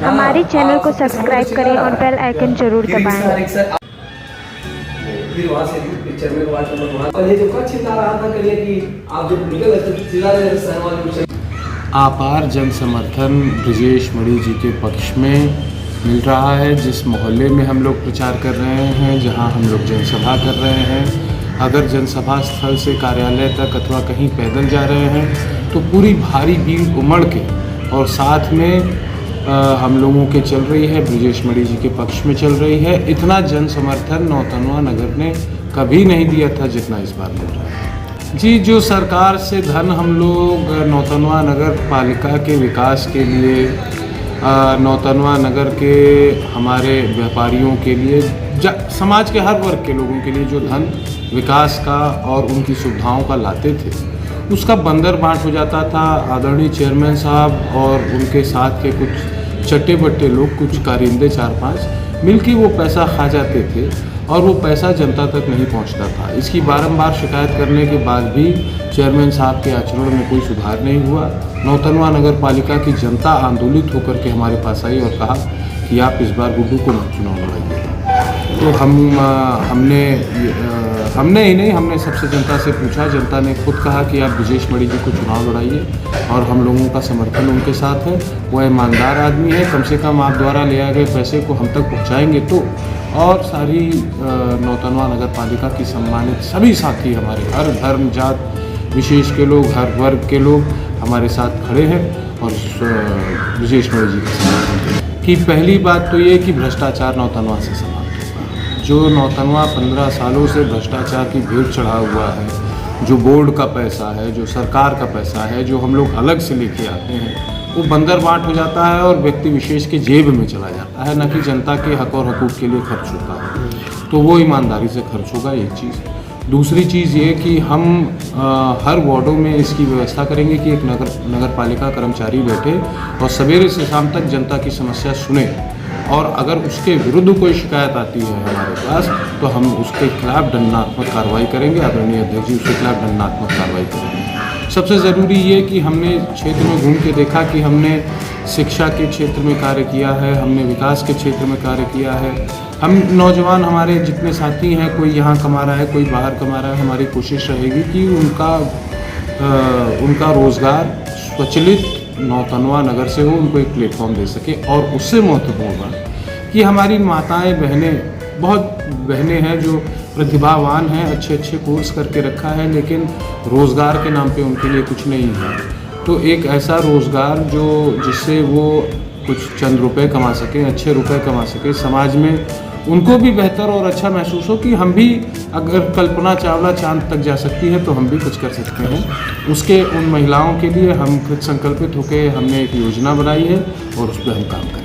हमारे चैनल को सब्सक्राइब करें और बेल आइकन जरूर दबाएं। फिर वहाँ से पिक्चर में वार्ड नंबर वहाँ कल ये जो कच्छ चिल्ला रहा था कल ये कि आप जब निकल गए तो चिल्ला रहे थे सहवाल। आपार जन समर्थन ब्रजेश मणि जी के पक्ष में मिल रहा है। जिस मोहल्ले में हम लोग प्रचार कर रहे हैं, जहां हम लोग जनसभा कर रहे हैं, अगर जनसभा स्थल से कार्यालय तक अथवा कहीं पैदल जा रहे हैं तो पूरी भारी भीड़ उमड़ के और साथ में हम लोगों के चल रही है, ब्रजेश मणि जी के पक्ष में चल रही है। इतना जन समर्थन नौतनवा नगर ने कभी नहीं दिया था जितना इस बार मिल रहा है। जी, जो सरकार से धन हम लोग नौतनवा नगर पालिका के विकास के लिए, नौतनवा नगर के हमारे व्यापारियों के लिए, समाज के हर वर्ग के लोगों के लिए जो धन विकास का और उनकी सुविधाओं का लाते थे, उसका बंदर बांट हो जाता था। आदरणीय चेयरमैन साहब और उनके साथ के कुछ चट्टे बट्टे लोग, कुछ कारिंदे 4-5 मिलकर वो पैसा खा जाते थे और वो पैसा जनता तक नहीं पहुंचता था। इसकी बारंबार शिकायत करने के बाद भी चेयरमैन साहब के आचरण में कोई सुधार नहीं हुआ। नौतनवा नगर पालिका की जनता आंदोलित होकर के हमारे पास आई और कहा कि आप इस बार गुड्डू को मत चुनाव लड़ाइए। तो हमने ही नहीं, हमने सबसे जनता से पूछा। जनता ने खुद कहा कि आप ब्रजेश मणि जी को चुनाव लड़ाइए और हम लोगों का समर्थन उनके साथ है। वो ईमानदार आदमी है, कम से कम आप द्वारा ले आए गए पैसे को हम तक पहुँचाएँगे तो। और सारी नौतनवा नगर पालिका की सम्मानित सभी साथी, हमारे हर धर्म जात विशेष के लोग, हर वर्ग के लोग हमारे साथ खड़े हैं और ब्रजेश मणि जी के समर्थन की। पहली बात तो ये कि भ्रष्टाचार नौतनवा से समाप्त होगा। जो नौतनवा 15 सालों से भ्रष्टाचार की भीड़ चढ़ा हुआ है, जो बोर्ड का पैसा है, जो सरकार का पैसा है, जो हम लोग अलग से लेके आते हैं, वो बंदर बांट हो जाता है और व्यक्ति विशेष के जेब में चला जाता है, न कि जनता के हक और हकूक़ के लिए खर्च होता है। तो वो ईमानदारी से खर्च होगा, एक चीज़। दूसरी चीज़ ये कि हम हर वार्डों में इसकी व्यवस्था करेंगे कि एक नगर पालिका कर्मचारी बैठे और सवेरे से शाम तक जनता की समस्या सुने, और अगर उसके विरुद्ध कोई शिकायत आती है हमारे पास तो हम उसके खिलाफ दंडात्मक कार्रवाई करेंगे। आदरणीय अध्यक्ष जी उसके खिलाफ दंडात्मक कार्रवाई करेंगे। सबसे ज़रूरी ये कि हमने क्षेत्र में घूम के देखा कि हमने शिक्षा के क्षेत्र में कार्य किया है, हमने विकास के क्षेत्र में कार्य किया है। हम नौजवान, हमारे जितने साथी हैं, कोई यहाँ कमा रहा है, कोई बाहर कमा रहा है, हमारी कोशिश रहेगी कि उनका रोज़गार स्वचालित नौतनवा नगर से हो, उनको एक प्लेटफॉर्म दे सके। और उससे महत्वपूर्ण कि हमारी माताएं बहनें, बहुत बहनें हैं जो प्रतिभावान हैं, अच्छे अच्छे कोर्स करके रखा है, लेकिन रोज़गार के नाम पे उनके लिए कुछ नहीं है। तो एक ऐसा रोज़गार जिससे वो कुछ चंद रुपए कमा सकें, अच्छे रुपए कमा सकें, समाज में उनको भी बेहतर और अच्छा महसूस हो कि हम भी, अगर कल्पना चावला चांद तक जा सकती है तो हम भी कुछ कर सकते हैं। उसके उन महिलाओं के लिए हम कृत संकल्पित होकर हमने एक योजना बनाई है और उस पर हम काम करें।